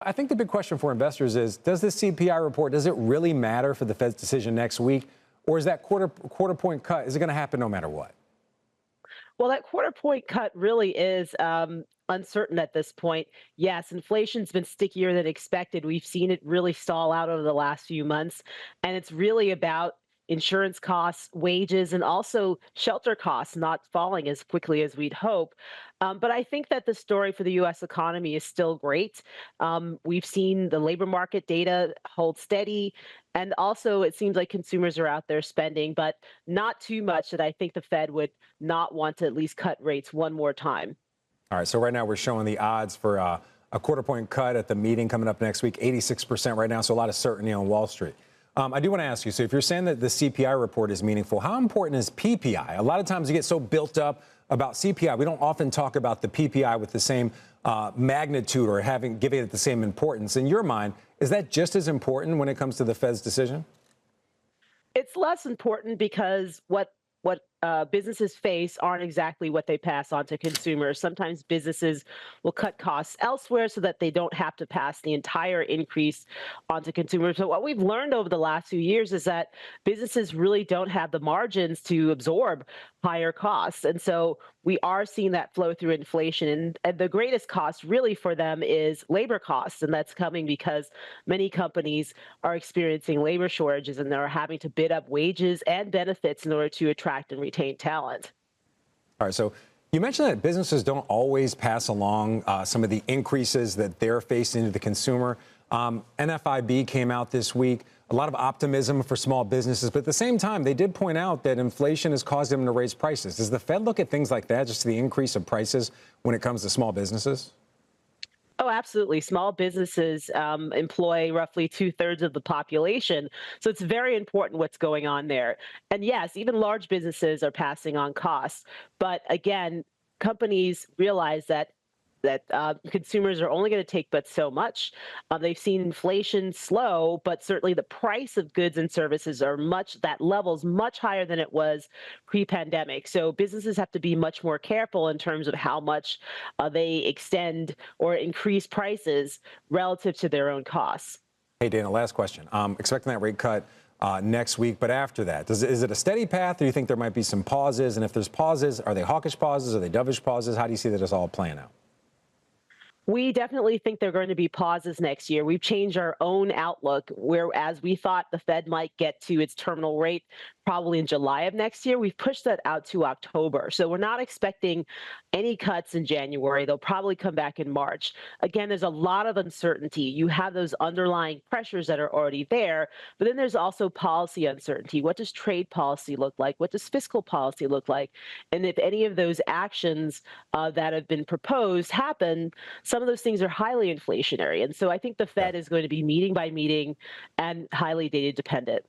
I think the big question for investors is, does this CPI report, does it really matter for the Fed's decision next week? Or is that quarter point cut, is it going to happen no matter what? Well, that quarter point cut really is uncertain at this point. Yes, inflation's been stickier than expected. We've seen it really stall out over the last few months. And it's really about insurance costs, wages, and also shelter costs not falling as quickly as we'd hope. But I think that the story for the U.S. economy is still great. We've seen the labor market data hold steady. And also, it seems like consumers are out there spending, but not too much that I think the Fed would not want to at least cut rates one more time. All right, so right now we're showing the odds for a quarter point cut at the meeting coming up next week, 86% right now, so a lot of certainty on Wall Street. I do want to ask you, so if you're saying that the CPI report is meaningful, how important is PPI? A lot of times you get so built up about CPI. We don't often talk about the PPI with the same magnitude or giving it the same importance. In your mind, is that just as important when it comes to the Fed's decision? It's less important because what businesses face aren't exactly what they pass on to consumers. Sometimes businesses will cut costs elsewhere so that they don't have to pass the entire increase onto consumers. So what we've learned over the last few years is that businesses really don't have the margins to absorb higher costs. And so we are seeing that flow through inflation. And the greatest cost really for them is labor costs. And that's coming because many companies are experiencing labor shortages and they're having to bid up wages and benefits in order to attract and retain talent. All right, so you mentioned that businesses don't always pass along some of the increases that they're facing to the consumer. NFIB came out this week, a lot of optimism for small businesses, but at the same time, they did point out that inflation has caused them to raise prices. Does the Fed look at things like that, just the increase of prices when it comes to small businesses? Oh, absolutely. Small businesses employ roughly 2/3 of the population. So it's very important what's going on there. And yes, even large businesses are passing on costs. But again, companies realize that consumers are only going to take but so much. They've seen inflation slow, but certainly the price of goods and services that level's much higher than it was pre-pandemic. So businesses have to be much more careful in terms of how much they extend or increase prices relative to their own costs. Hey, Dana, last question. Expecting that rate cut next week, but after that, is it a steady path, or do you think there might be some pauses? And if there's pauses, are they hawkish pauses? Are they dovish pauses? How do you see that as all playing out? We definitely think there are going to be pauses next year. We've changed our own outlook, whereas we thought the Fed might get to its terminal rate probably in July of next year. We've pushed that out to October. So we're not expecting any cuts in January. They'll probably come back in March. Again, there's a lot of uncertainty. You have those underlying pressures that are already there, but then there's also policy uncertainty. What does trade policy look like? What does fiscal policy look like? And if any of those actions that have been proposed happen, some of those things are highly inflationary. And so I think the Fed is going to be meeting by meeting and highly data dependent.